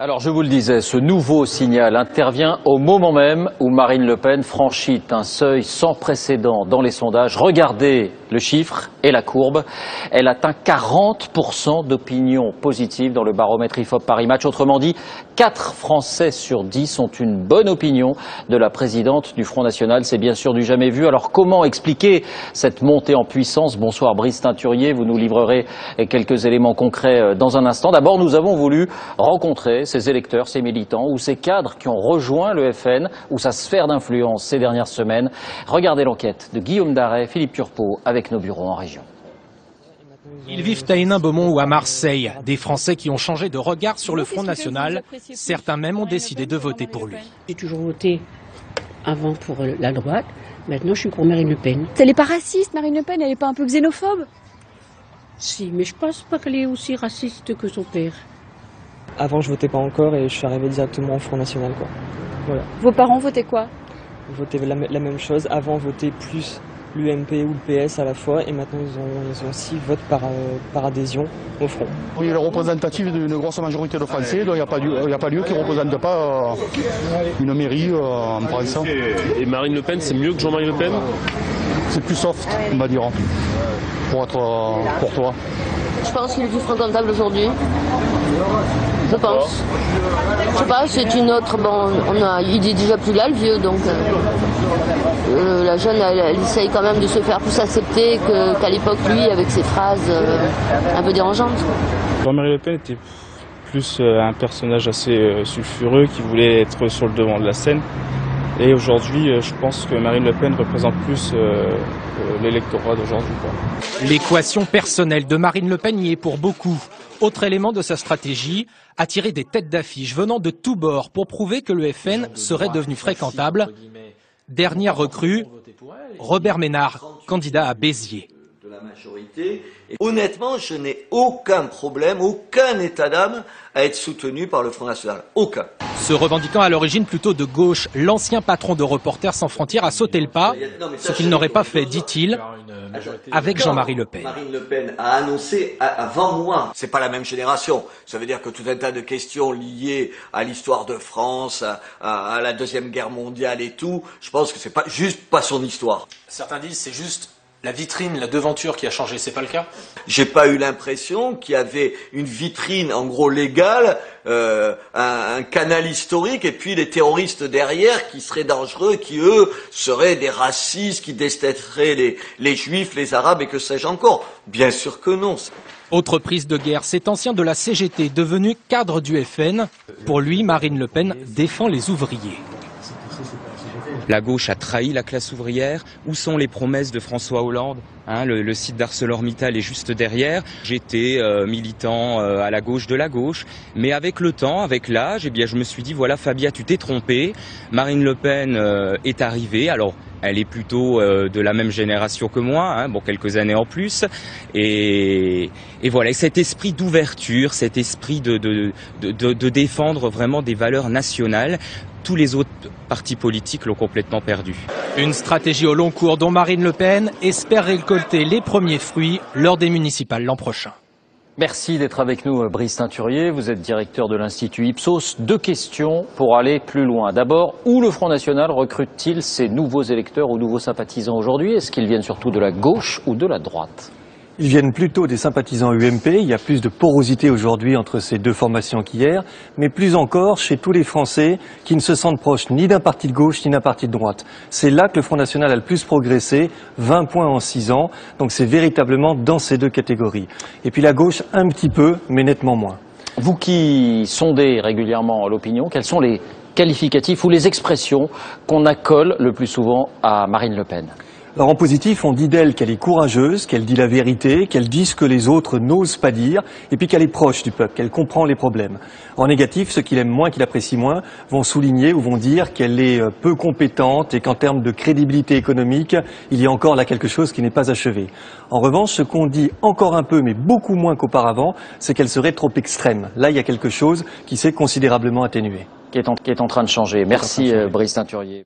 Alors je vous le disais, ce nouveau signal intervient au moment même où Marine Le Pen franchit un seuil sans précédent dans les sondages. Regardez le chiffre et la courbe. Elle atteint 40% d'opinion positive dans le baromètre IFOP Paris Match. Autrement dit, 4 Français sur 10 ont une bonne opinion de la présidente du Front National. C'est bien sûr du jamais vu. Alors comment expliquer cette montée en puissance? Bonsoir Brice Teinturier, vous nous livrerez quelques éléments concrets dans un instant. D'abord, nous avons voulu rencontrer ces électeurs, ces militants ou ces cadres qui ont rejoint le FN ou sa sphère d'influence ces dernières semaines. Regardez l'enquête de Guillaume Darey, Philippe Turpot avec nos bureaux en région. Ils vivent à Hénin-Beaumont ou à Marseille. Des Français qui ont changé de regard sur le Front National. Certains même ont décidé de voter pour lui. J'ai toujours voté avant pour la droite. Maintenant, je suis pour Marine Le Pen. Elle n'est pas raciste, Marine Le Pen, elle n'est pas un peu xénophobe? Si, mais je pense pas qu'elle est aussi raciste que son père. Avant, je votais pas encore et je suis arrivé directement au Front National, quoi. Voilà. Vos parents votaient quoi? Ils votaient la même chose. Avant, votaient plus l'UMP ou le PS à la fois et maintenant, ils ont aussi vote par adhésion au Front. Il est représentatif d'une grosse majorité de Français, donc il n'y a pas lieu qu'il ne représente pas une mairie en France. Et Marine Le Pen, c'est mieux que Jean-Marie Le Pen? C'est plus soft, on va dire, pour être courtois. Je pense qu'il est plus fréquentable aujourd'hui. Je pense. Je sais pas, c'est une autre. Bon, il est déjà plus là, le vieux, donc la jeune, elle essaye quand même de se faire plus accepter qu'à l'époque, lui, avec ses phrases un peu dérangeantes. Jean-Marie Le Pen était plus un personnage assez sulfureux qui voulait être sur le devant de la scène. Et aujourd'hui, je pense que Marine Le Pen représente plus l'électorat d'aujourd'hui. L'équation personnelle de Marine Le Pen y est pour beaucoup. Autre élément de sa stratégie, attirer des têtes d'affiche venant de tous bords pour prouver que le FN serait devenu fréquentable. Dernière recrue, Robert Ménard, candidat à Béziers. De la majorité. Et honnêtement, je n'ai aucun problème, aucun état d'âme à être soutenu par le Front National. Aucun. Se revendiquant à l'origine plutôt de gauche, l'ancien patron de Reporters sans frontières a sauté le pas, ce qu'il n'aurait pas fait, dit-il, avec Jean-Marie Le Pen. Marine Le Pen a annoncé avant moi, c'est pas la même génération. Ça veut dire que tout un tas de questions liées à l'histoire de France, à la Deuxième Guerre mondiale et tout, je pense que c'est pas son histoire. Certains disent c'est juste la vitrine, la devanture qui a changé, c'est pas le cas? J'ai pas eu l'impression qu'il y avait une vitrine, en gros légale, un canal historique, et puis les terroristes derrière qui seraient dangereux, qui eux seraient des racistes, qui détesteraient les juifs, les arabes et que sais-je encore. Bien sûr que non. Autre prise de guerre, cet ancien de la CGT devenu cadre du FN. Pour lui, Marine Le Pen défend les ouvriers. La gauche a trahi la classe ouvrière. Où sont les promesses de François Hollande? Le site d'ArcelorMittal est juste derrière. J'étais militant à la gauche de la gauche. Mais avec le temps, avec l'âge, je me suis dit, voilà Fabia, tu t'es trompé. Marine Le Pen est arrivée. Alors, elle est plutôt de la même génération que moi, quelques années en plus. Et voilà, et cet esprit d'ouverture, cet esprit de défendre vraiment des valeurs nationales, tous les autres partis politiques l'ont complètement perdu. Une stratégie au long cours dont Marine Le Pen espère récolter les premiers fruits lors des municipales l'an prochain. Merci d'être avec nous, Brice Teinturier. Vous êtes directeur de l'Institut Ipsos. 2 questions pour aller plus loin. D'abord, où le Front National recrute-t-il ses nouveaux électeurs ou nouveaux sympathisants aujourd'hui? Est-ce qu'ils viennent surtout de la gauche ou de la droite? Ils viennent plutôt des sympathisants UMP. Il y a plus de porosité aujourd'hui entre ces deux formations qu'hier, mais plus encore chez tous les Français qui ne se sentent proches ni d'un parti de gauche ni d'un parti de droite. C'est là que le Front National a le plus progressé, 20 points en 6 ans. Donc c'est véritablement dans ces 2 catégories. Et puis la gauche un petit peu, mais nettement moins. Vous qui sondez régulièrement l'opinion, quels sont les qualificatifs ou les expressions qu'on accole le plus souvent à Marine Le Pen? Alors en positif, on dit d'elle qu'elle est courageuse, qu'elle dit la vérité, qu'elle dit ce que les autres n'osent pas dire, et puis qu'elle est proche du peuple, qu'elle comprend les problèmes. En négatif, ceux qui l'aiment moins, qui l'apprécient moins, vont souligner ou vont dire qu'elle est peu compétente et qu'en termes de crédibilité économique, il y a encore là quelque chose qui n'est pas achevé. En revanche, ce qu'on dit encore un peu, mais beaucoup moins qu'auparavant, c'est qu'elle serait trop extrême. Là, il y a quelque chose qui s'est considérablement atténué. Qui est en train de changer. Merci Brice Teinturier.